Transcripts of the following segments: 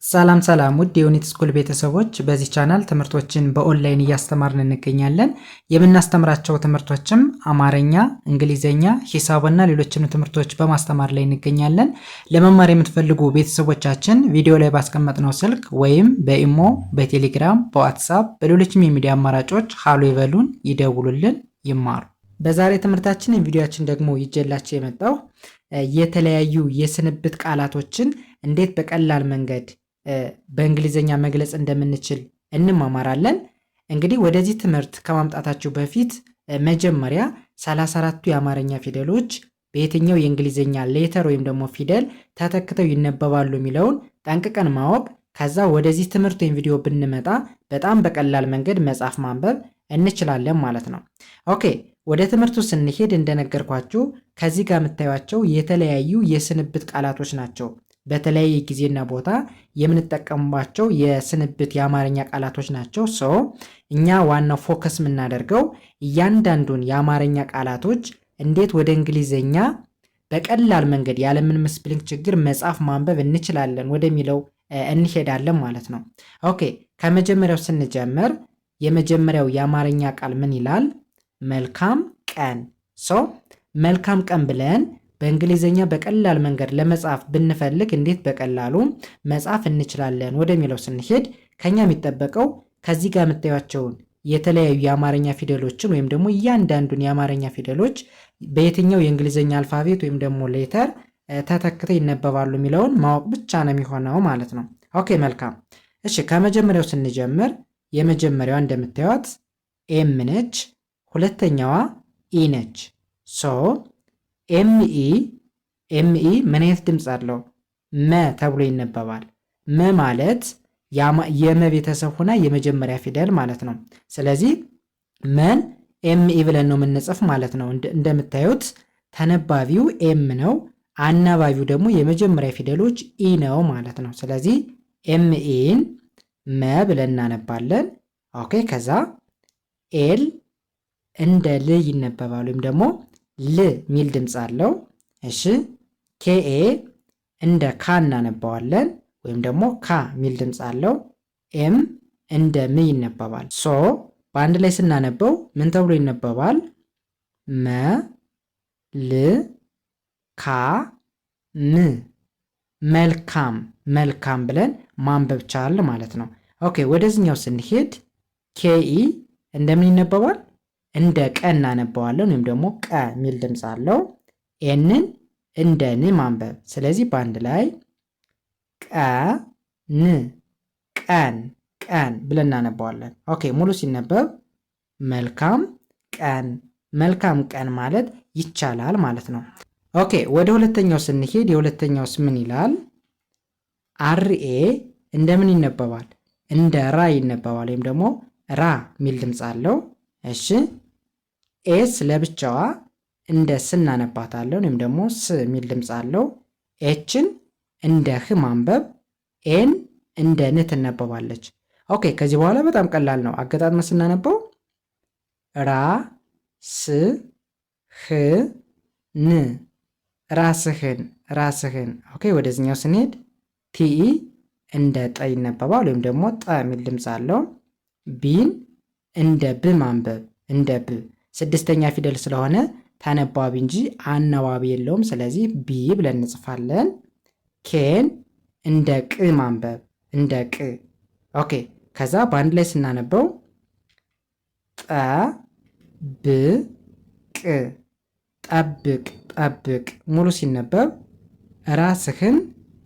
ሰላም ሰላም ውድ የዩኒት ስኩል ቤተሰቦች በዚህ ቻናል ትምህርቶችን በኦንላይን እያስተማርን እንገኛለን። የምናስተምራቸው ትምህርቶችም አማርኛ፣ እንግሊዘኛ፣ ሂሳብና ሌሎችንም ትምህርቶች በማስተማር ላይ እንገኛለን። ለመማር የምትፈልጉ ቤተሰቦቻችን ቪዲዮ ላይ ባስቀመጥነው ስልክ ወይም በኢሞ፣ በቴሌግራም፣ በዋትስአፕ በሌሎችም የሚዲያ አማራጮች ሃሎ ይበሉን፣ ይደውሉልን፣ ይማሩ። በዛሬ ትምህርታችን ቪዲዮአችን ደግሞ ይጀላችሁ የመጣው የተለያዩ የስንብት ቃላቶችን እንዴት በቀላል መንገድ በእንግሊዘኛ መግለጽ እንደምንችል እንማማራለን። እንግዲህ ወደዚህ ትምህርት ከማምጣታችሁ በፊት መጀመሪያ 34ቱ የአማርኛ ፊደሎች በየትኛው የእንግሊዘኛ ሌተር ወይም ደግሞ ፊደል ተተክተው ይነበባሉ የሚለውን ጠንቅቀን ማወቅ፣ ከዛ ወደዚህ ትምህርት ወይም ቪዲዮ ብንመጣ በጣም በቀላል መንገድ መጻፍ ማንበብ እንችላለን ማለት ነው። ኦኬ ወደ ትምህርቱ ስንሄድ እንደነገርኳችሁ ከዚህ ጋር የምታዩቸው የተለያዩ የስንብት ቃላቶች ናቸው። በተለያየ ጊዜና ቦታ የምንጠቀምባቸው የስንብት የአማርኛ ቃላቶች ናቸው። እኛ ዋናው ፎከስ የምናደርገው እያንዳንዱን የአማርኛ ቃላቶች እንዴት ወደ እንግሊዘኛ በቀላል መንገድ ያለምንም ስፔሊንግ ችግር መጻፍ ማንበብ እንችላለን ወደሚለው እንሄዳለን ማለት ነው። ኦኬ ከመጀመሪያው ስንጀምር የመጀመሪያው የአማርኛ ቃል ምን ይላል? መልካም ቀን። መልካም ቀን ብለን በእንግሊዘኛ በቀላል መንገድ ለመጻፍ ብንፈልግ እንዴት በቀላሉ መጻፍ እንችላለን ወደሚለው ስንሄድ ከኛ የሚጠበቀው ከዚህ ጋር የምታዩቸውን የተለያዩ የአማርኛ ፊደሎችን ወይም ደግሞ እያንዳንዱን የአማርኛ ፊደሎች በየትኛው የእንግሊዘኛ አልፋቤት ወይም ደግሞ ሌተር ተተክተው ይነበባሉ የሚለውን ማወቅ ብቻ ነው የሚሆነው ማለት ነው። ኦኬ መልካም። እሺ ከመጀመሪያው ስንጀምር የመጀመሪያዋ እንደምታዩት ኤም ነች፣ ሁለተኛዋ ኢ ነች። ኤምኢ ምን አይነት ድምፅ አለው? መ ተብሎ ይነበባል። መ ማለት የመ ቤተሰብ ሆና የመጀመሪያ ፊደል ማለት ነው። ስለዚህ መን ኤምኢ ብለን ነው የምንጽፍ ማለት ነው። እንደምታዩት ተነባቢው ኤም ነው፣ አናባቢው ደግሞ የመጀመሪያ ፊደሎች ኢ ነው ማለት ነው። ስለዚህ ኤምኢን መ ብለን እናነባለን። ኦኬ ከዛ ኤል እንደ ል ይነበባል ወይም ደግሞ ል ሚል ድምፅ አለው። እሺ ኬኤ እንደ ካ እናነባዋለን ወይም ደግሞ ካ ሚል ድምፅ አለው። ኤም እንደ ም ይነበባል። በአንድ ላይ ስናነበው ምን ተብሎ ይነበባል? መ ል ካ ም መልካም መልካም ብለን ማንበብ ቻል ማለት ነው። ኦኬ ወደዚህኛው ስንሄድ ኬኢ እንደምን ይነበባል? እንደ ቀ እናነባዋለን ወይም ደግሞ ቀ ሚል ድምፅ አለው። ኤንን እንደ ን ማንበብ። ስለዚህ በአንድ ላይ ቀን ቀን ቀን ብለን እናነባዋለን። ኦኬ ሙሉ ሲነበብ መልካም ቀን መልካም ቀን ማለት ይቻላል ማለት ነው። ኦኬ ወደ ሁለተኛው ስንሄድ የሁለተኛውስ ምን ይላል? አርኤ እንደምን ይነበባል? እንደ ራ ይነበባል ወይም ደግሞ ራ ሚል ድምፅ አለው። እሺ ኤስ ለብቻዋ እንደ ስ እናነባታለን ወይም ደግሞ ስ ሚል ድምፅ አለው። ኤችን እንደ ህ ማንበብ፣ ኤን እንደ ን ትነበባለች። ኦኬ ከዚህ በኋላ በጣም ቀላል ነው። አገጣጥመን ስናነበው ራ ስ ህ ን ራስህን ራስህን። ኦኬ ወደዚህኛው ስንሄድ ቲኢ እንደ ጠ ይነበባል ወይም ደግሞ ጠ ሚል ድምፅ አለው። ቢን እንደ ብ ማንበብ እንደ ብ ስድስተኛ ፊደል ስለሆነ ተነባቢ እንጂ አነባቢ የለውም። ስለዚህ ቢ ብለን እንጽፋለን። ኬን እንደ ቅ ማንበብ እንደ ቅ። ኦኬ ከዛ በአንድ ላይ ስናነበው ጠ ብ ቅ ጠብቅ ጠብቅ። ሙሉ ሲነበብ ራስህን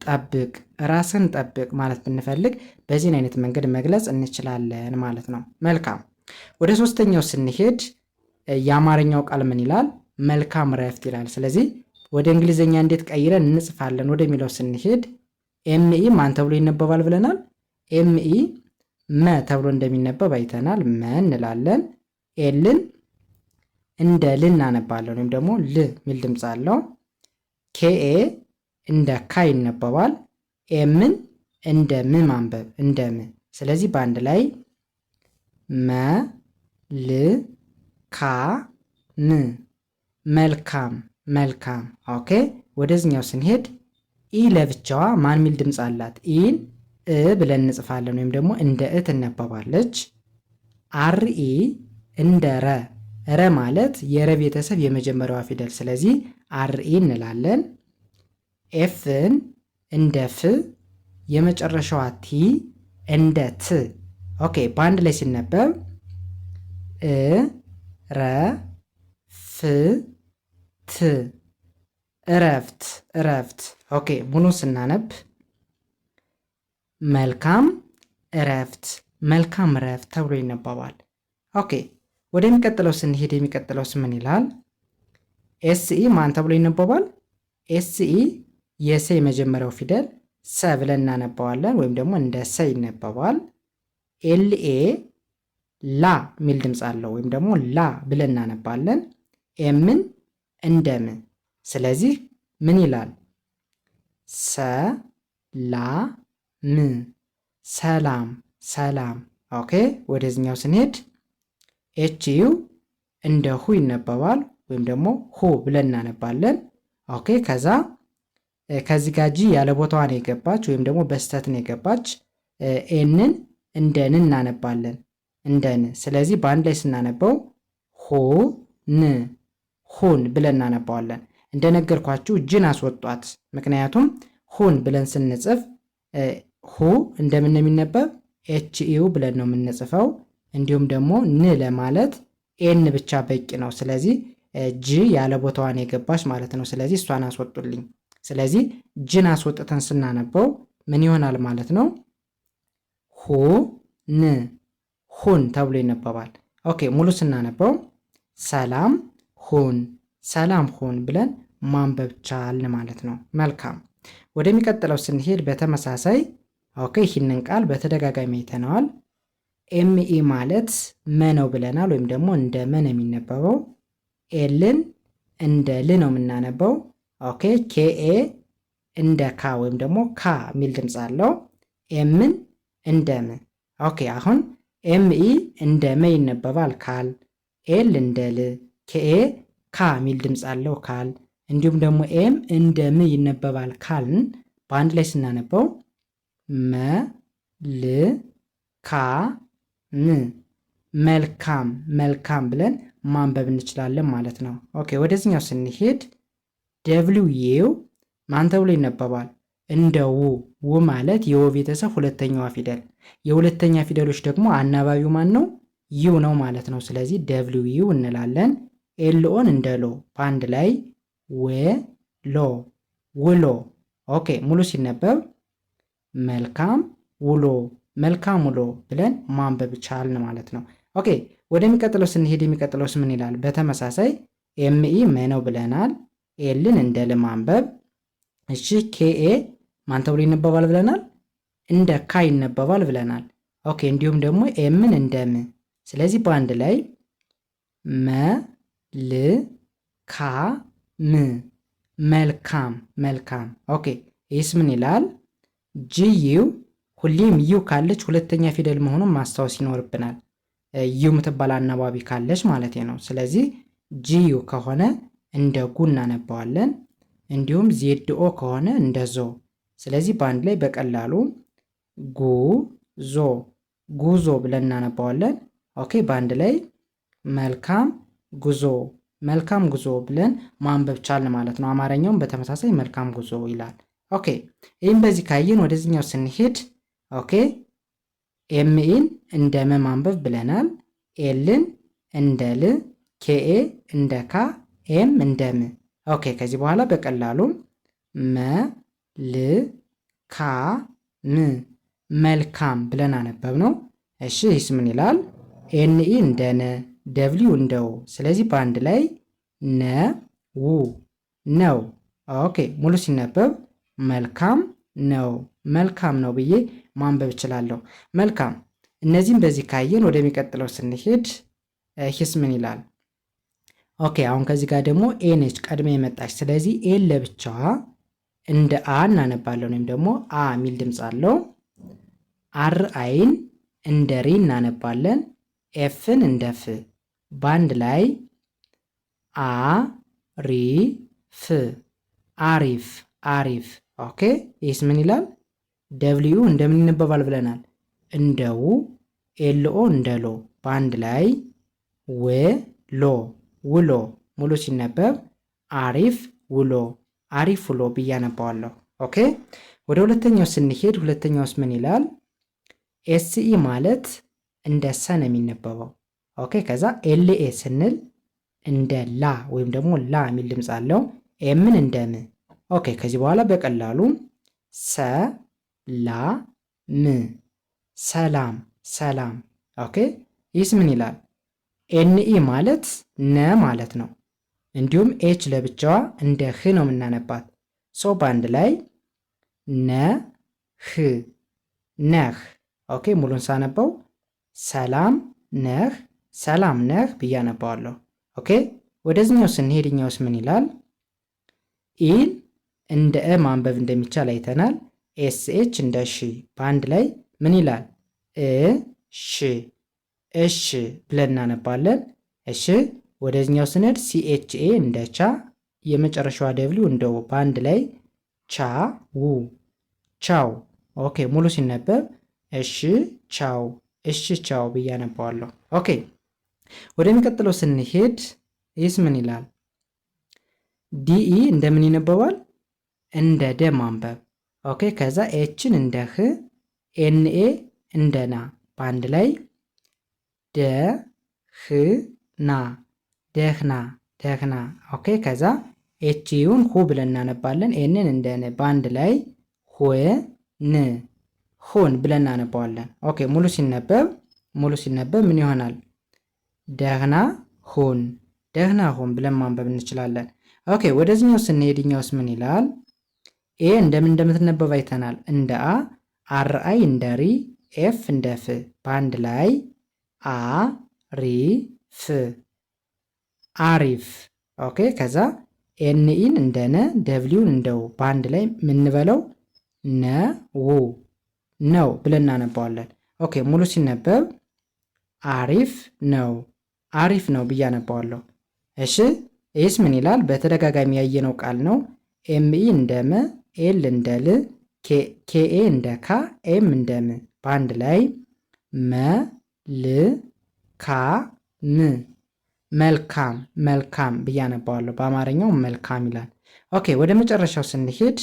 ጠብቅ ራስህን ጠብቅ ማለት ብንፈልግ በዚህን አይነት መንገድ መግለጽ እንችላለን ማለት ነው። መልካም ወደ ሶስተኛው ስንሄድ የአማርኛው ቃል ምን ይላል? መልካም ረፍት ይላል። ስለዚህ ወደ እንግሊዘኛ እንዴት ቀይረን እንጽፋለን ወደሚለው ስንሄድ ኤምኢ ማን ተብሎ ይነበባል ብለናል? ኤምኢ መ ተብሎ እንደሚነበብ አይተናል። መ እንላለን። ኤልን እንደ ል እናነባለን ወይም ደግሞ ል ሚል ድምፅ አለው። ኬኤ እንደ ካ ይነበባል። ኤምን እንደ ም ማንበብ እንደ ም። ስለዚህ በአንድ ላይ መ ል ካ ም መልካም መልካም። ኦኬ ወደዚህኛው ስንሄድ ኢ ለብቻዋ ማን ሚል ድምፅ አላት? ኢን ብለን እንጽፋለን ወይም ደግሞ እንደ ትነበባለች። አርኢ እንደ ረ ማለት የረ ቤተሰብ የመጀመሪያዋ ፊደል ስለዚህ አርኢ እንላለን። ኤፍን እንደ ፍ የመጨረሻዋ ቲ እንደ ት። ኦኬ በአንድ ላይ ሲነበብ ረ ፍ ት እረፍት እረፍት። ኦኬ ሙሉ ስናነብ መልካም እረፍት መልካም እረፍት ተብሎ ይነበባል። ኦኬ ወደሚቀጥለው ስንሄድ የሚቀጥለውስ ምን ይላል? ኤስኢ ማን ተብሎ ይነበባል? ኤስኢ የሰ የመጀመሪያው ፊደል ሰ ብለን እናነባዋለን ወይም ደግሞ እንደ ሰ ይነበባል። ኤልኤ ላ የሚል ድምፅ አለው ወይም ደግሞ ላ ብለን እናነባለን። ኤምን እንደ ም ስለዚህ ምን ይላል? ሰ ላ ም ሰላም ሰላም። ኦኬ ወደዚህኛው ስንሄድ ኤችዩ እንደ ሁ ይነበባል ወይም ደግሞ ሁ ብለን እናነባለን። ኦኬ ከዛ ከዚህ ጋር ጂ ያለ ቦታዋ ነው የገባች ወይም ደግሞ በስተት ነው የገባች። ኤንን እንደ ን እናነባለን እንደ ን። ስለዚህ በአንድ ላይ ስናነበው ሁ ን ሁን ብለን እናነባዋለን። እንደነገርኳችሁ ጅን አስወጧት። ምክንያቱም ሁን ብለን ስንጽፍ ሁ እንደምን የሚነበብ ኤችዩ ብለን ነው የምንጽፈው። እንዲሁም ደግሞ ን ለማለት ኤን ብቻ በቂ ነው። ስለዚህ ጅ ያለ ቦታዋን የገባች ማለት ነው። ስለዚህ እሷን አስወጡልኝ። ስለዚህ ጅን አስወጥተን ስናነበው ምን ይሆናል ማለት ነው? ሁ ን ሁን ተብሎ ይነበባል። ኦኬ ሙሉ ስናነበው ሰላም ሁን ሰላም ሁን ብለን ማንበብ ቻልን ማለት ነው። መልካም ወደሚቀጥለው ስንሄድ በተመሳሳይ ኦኬ ይህንን ቃል በተደጋጋሚ አይተነዋል። ኤምኢ ማለት መ ነው ብለናል ወይም ደግሞ እንደ መ ነው የሚነበበው። ኤልን እንደ ል ነው የምናነበው። ኦኬ ኬኤ እንደ ካ ወይም ደግሞ ካ የሚል ድምፅ አለው። ኤምን እንደ ም። ኦኬ አሁን ኤምኢ እንደ መ ይነበባል ካል፣ ኤል እንደ ል፣ ኬኤ ካ የሚል ድምፅ አለው ካል፣ እንዲሁም ደግሞ ኤም እንደ ም ይነበባል ካልን በአንድ ላይ ስናነበው መ ል ካ ም መልካም መልካም ብለን ማንበብ እንችላለን ማለት ነው። ኦኬ ወደዚህኛው ስንሄድ ደብሊው ዩ ማን ተብሎ ይነበባል? እንደ ው ማለት የወ ቤተሰብ ሁለተኛዋ ፊደል። የሁለተኛ ፊደሎች ደግሞ አናባቢው ማን ነው? ዩ ነው ማለት ነው። ስለዚህ ደብሊው ዩ እንላለን። ኤልኦን እንደ ሎ በአንድ ላይ ሎ ውሎ። ኦኬ ሙሉ ሲነበብ መልካም ውሎ መልካም ውሎ ብለን ማንበብ ቻልን ማለት ነው። ኦኬ ወደሚቀጥለው ስንሄድ የሚቀጥለውስ ምን ይላል? በተመሳሳይ ኤምኢ መ ነው ብለናል። ኤልን እንደ ል ማንበብ። እሺ ኬኤ ማን ተብሎ ይነበባል ብለናል? እንደ ካ ይነበባል ብለናል። ኦኬ እንዲሁም ደግሞ ኤምን እንደ ም። ስለዚህ በአንድ ላይ መ ል ካ ም መልካም መልካም። ኦኬ ይህስ ምን ይላል? ጂዩ ሁሌም ዩ ካለች ሁለተኛ ፊደል መሆኑን ማስታወስ ይኖርብናል። ዩ ምትባል አናባቢ ካለች ማለት ነው። ስለዚህ ጂዩ ከሆነ እንደ ጉ እናነባዋለን። እንዲሁም ዜድኦ ከሆነ እንደ ዞ። ስለዚህ በአንድ ላይ በቀላሉ ጉዞ ጉዞ ብለን እናነባዋለን። ኦኬ በአንድ ላይ መልካም ጉዞ መልካም ጉዞ ብለን ማንበብ ቻልን ማለት ነው። አማርኛውም በተመሳሳይ መልካም ጉዞ ይላል። ኦኬ ይህም በዚህ ካየን ወደዚህኛው ስንሄድ ኦኬ ኤምኢን እንደ መ ማንበብ ብለናል። ኤልን እንደ ል፣ ኬኤ እንደ ካ፣ ኤም እንደ ም። ኦኬ ከዚህ በኋላ በቀላሉ መ ል ካ ም መልካም ብለን አነበብ ነው። እሺ ይህስ ምን ይላል? ኤንኢ እንደ ነ፣ ደብሊው እንደ ው። ስለዚህ በአንድ ላይ ው ነው። ኦኬ ሙሉ ሲነበብ መልካም ነው መልካም ነው ብዬ ማንበብ እችላለሁ። መልካም እነዚህም በዚህ ካየን ወደሚቀጥለው ስንሄድ ሂስ ምን ይላል? ኦኬ አሁን ከዚህ ጋር ደግሞ ኤ ነች ቀድሜ የመጣች። ስለዚህ ኤን ለብቻዋ እንደ አ እናነባለን ወይም ደግሞ አ የሚል ድምፅ አለው። አር አይን እንደ ሪ እናነባለን። ኤፍን እንደ ፍ በአንድ ላይ አ ሪ ፍ አሪፍ አሪፍ። ኦኬ ይህስ ምን ይላል? ደብሊዩ እንደምን ይነበባል ብለናል? እንደ ው፣ ኤልኦ እንደ ሎ፣ በአንድ ላይ ውሎ ውሎ። ሙሉ ሲነበብ አሪፍ ውሎ አሪፍ ውሎ ብዬ አነባዋለሁ። ኦኬ ወደ ሁለተኛው ስንሄድ ሁለተኛውስ ምን ይላል? ኤስኢ ማለት እንደ ሰ ነው የሚነበበው። ኦኬ ከዛ ኤልኤ ስንል እንደ ላ ወይም ደግሞ ላ የሚል ድምፅ አለው። ኤምን እንደ ም። ኦኬ ከዚህ በኋላ በቀላሉ ሰ ላ ም ሰላም ሰላም። ኦኬ ይህስ ምን ይላል? ኤንኢ ማለት ነ ማለት ነው። እንዲሁም ኤች ለብቻዋ እንደ ህ ነው የምናነባት። ሶ በአንድ ላይ ነ ህ ነህ። ኦኬ ሙሉን ሳነበው ሰላም ነህ ሰላም ነህ ብዬ አነባዋለሁ። ኦኬ ወደዚህኛው ስንሄድኛውስ ምን ይላል? ኢን እንደ እ ማንበብ እንደሚቻል አይተናል። ኤስኤች እንደ ሺ በአንድ ላይ ምን ይላል? እሺ እሺ ብለን እናነባለን። እሺ ወደዚህኛው ስንሄድ ሲኤችኤ እንደ ቻ የመጨረሻዋ ደብሊው እንደ ው በአንድ ላይ ቻው ቻው። ኦኬ ሙሉ ሲነበብ እሺ ቻው እሺ ቻው ብዬ አነባዋለሁ። ኦኬ ወደሚቀጥለው ስንሄድ ይህስ ምን ይላል? ዲኢ እንደምን ይነበባል? እንደ ደ ማንበብ። ኦኬ ከዛ ኤችን እንደ ህ ኤንኤ እንደ ና በአንድ ላይ ደ ህ ና ደህና ደህና። ኦኬ ከዛ ኤችዩን ሁ ብለን እናነባለን። ኤንን እንደ ን በአንድ ላይ ሁን ሁን ብለን እናነባዋለን። ኦኬ ሙሉ ሲነበብ ምን ይሆናል? ደህና ሁን ደህና ሁን ብለን ማንበብ እንችላለን። ኦኬ ወደዚህኛው ስንሄድኛውስ ምን ይላል? ኤ እንደምትነበብ አይተናል። እንደ አ፣ አር አይ እንደ ሪ፣ ኤፍ እንደ ፍ በአንድ ላይ አ ሪ ፍ አሪፍ። ኦኬ ከዛ ኤንኢን እንደ ነ፣ ደብሊውን እንደው በአንድ ላይ የምንበለው ነው ነው ብለን እናነባዋለን። ኦኬ ሙሉ ሲነበብ አሪፍ ነው ብዬ አነባዋለሁ። እሺ ይህስ ምን ይላል? በተደጋጋሚ ያየነው ቃል ነው። ኤምኢ እንደ መ፣ ኤል እንደ ል፣ ኬኤ እንደ ካ፣ ኤም እንደ ም በአንድ ላይ መ ል ካ ም መልካም መልካም ብዬ አነባዋለሁ። በአማርኛው መልካም ይላል። ኦኬ ወደ መጨረሻው ስንሄድ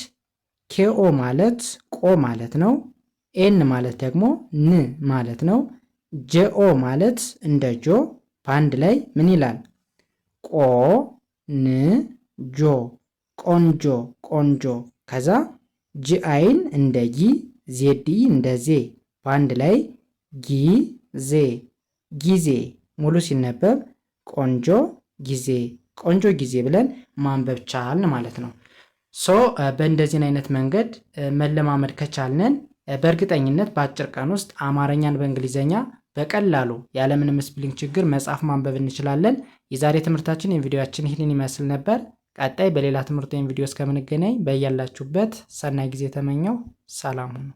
ኬኦ ማለት ቆ ማለት ነው። ኤን ማለት ደግሞ ን ማለት ነው። ጄኦ ማለት እንደ ጆ በአንድ ላይ ምን ይላል? ቆ ን ጆ ቆንጆ ቆንጆ። ከዛ ጂአይን እንደ ጊ፣ ዜዲ እንደ ዜ በአንድ ላይ ጊዜ ጊዜ። ሙሉ ሲነበብ ቆንጆ ጊዜ ብለን ማንበብ ቻልን ማለት ነው። ሶ በእንደዚህን አይነት መንገድ መለማመድ ከቻልነን በእርግጠኝነት በአጭር ቀን ውስጥ አማርኛን በእንግሊዘኛ በቀላሉ ያለምንም ስፔሊንግ ችግር መጻፍ ማንበብ እንችላለን። የዛሬ ትምህርታችን የቪዲዮአችን ይህንን ይመስል ነበር። ቀጣይ በሌላ ትምህርት ወይም ቪዲዮ እስከምንገናኝ በያላችሁበት ሰናይ ጊዜ ተመኘው። ሰላም ሁኑ።